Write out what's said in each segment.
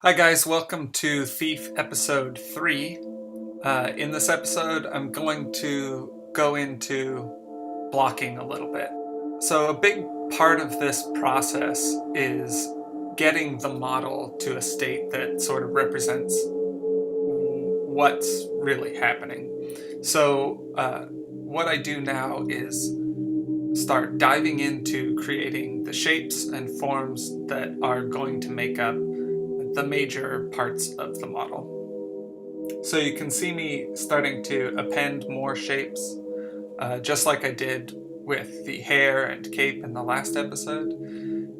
Hi guys, welcome to Thief episode 3. In this episode, I'm going to go into blocking a little bit. So a big part of this process is getting the model to a state that sort of represents what's really happening. So what I do now is start diving into creating the shapes and forms that are going to make up the major parts of the model. So you can see me starting to append more shapes, just like I did with the hair and cape in the last episode.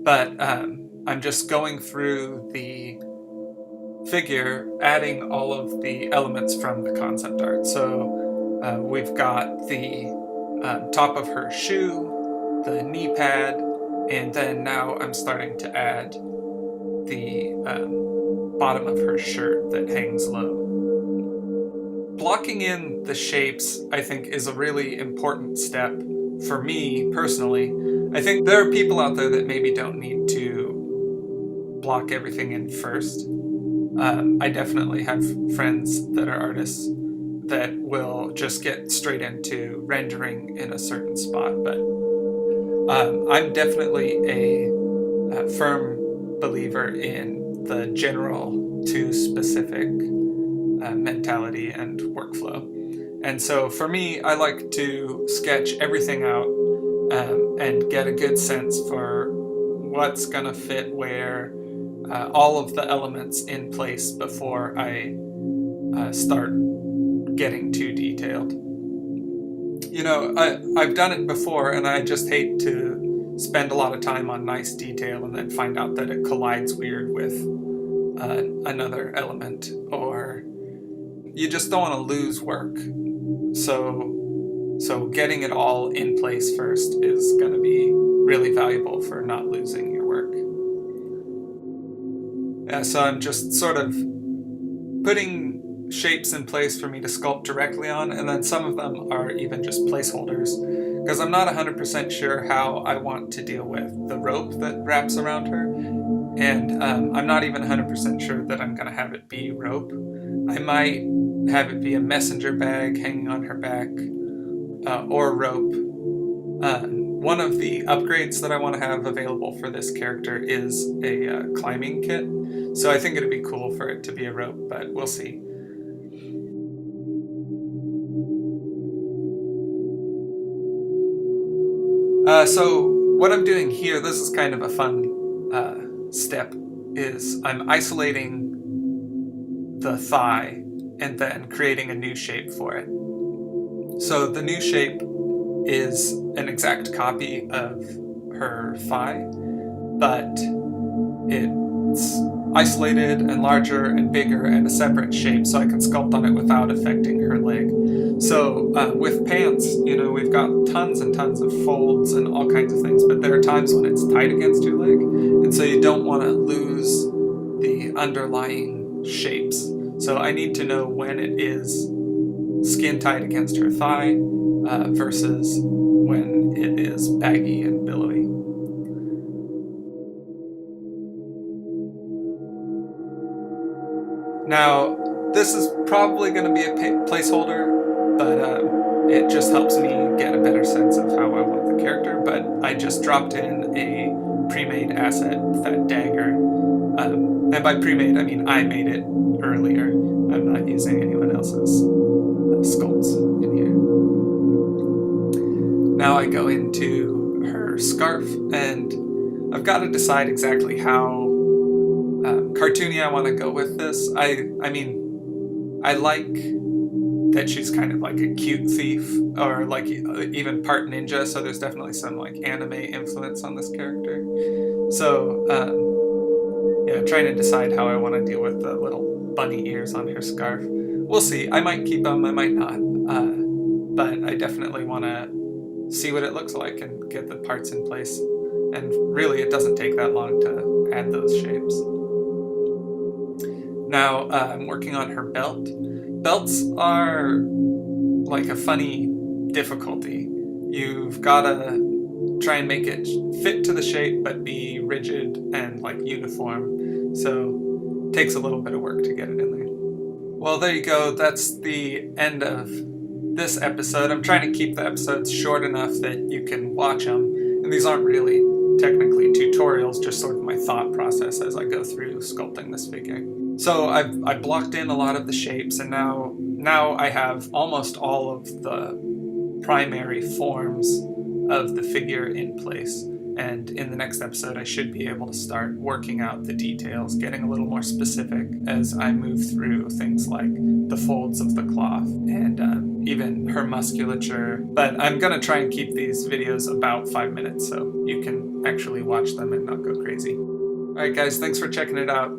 But I'm just going through the figure, adding all of the elements from the concept art. So we've got the top of her shoe, the knee pad, and then now I'm starting to add the bottom of her shirt that hangs low. Blocking in the shapes, I think, is a really important step for me personally. I think there are people out there that maybe don't need to block everything in first. I definitely have friends that are artists that will just get straight into rendering in a certain spot, but I'm definitely a firm believer in the general to specific mentality and workflow. And so for me, I like to sketch everything out and get a good sense for what's going to fit where, all of the elements in place before I start getting too detailed. You know, I've done it before, and I just hate to spend a lot of time on nice detail and then find out that it collides weird with another element, or you just don't want to lose work. So getting it all in place first is going to be really valuable for not losing your work. So I'm just sort of putting shapes in place for me to sculpt directly on, and then some of them are even just placeholders, because I'm not 100% sure how I want to deal with the rope that wraps around her, and I'm not even 100% sure that I'm going to have it be rope. I might have it be a messenger bag hanging on her back, or rope. One of the upgrades that I want to have available for this character is a climbing kit, so I think it'd be cool for it to be a rope, but we'll see. So what I'm doing here, this is kind of a fun step, is I'm isolating the thigh and then creating a new shape for it. So the new shape is an exact copy of her thigh, but it's isolated and larger and bigger and a separate shape, so I can sculpt on it without affecting her leg. So with pants, you know, we've got tons and tons of folds and all kinds of things, but there are times when it's tight against your leg, and so you don't want to lose the underlying shapes. So I need to know when it is skin tight against her thigh versus when it is baggy and billowy. Now, this is probably going to be a placeholder, but it just helps me get a better sense of how I want the character. But I just dropped in a pre-made asset, that dagger. And by pre-made, I mean I made it earlier. I'm not using anyone else's sculpts in here. Now I go into her scarf, and I've got to decide exactly how cartoony I want to go with this. I mean, I like that she's kind of like a cute thief, or like even part ninja, so there's definitely some like anime influence on this character. So yeah, trying to decide how I want to deal with the little bunny ears on her scarf. We'll see. I might keep them, I might not, but I definitely want to see what it looks like and get the parts in place. And really, it doesn't take that long to add those shapes. Now, I'm working on her belt. Belts are like a funny difficulty. You've got to try and make it fit to the shape, but be rigid and like uniform. So takes a little bit of work to get it in there. Well, there you go. That's the end of this episode. I'm trying to keep the episodes short enough that you can watch them. And these aren't really technically tutorials, just sort of my thought process as I go through sculpting this figure. So I blocked in a lot of the shapes, and now I have almost all of the primary forms of the figure in place. And in the next episode, I should be able to start working out the details, getting a little more specific as I move through things like the folds of the cloth and even her musculature. But I'm going to try and keep these videos about 5 minutes so you can actually watch them and not go crazy. All right, guys, thanks for checking it out.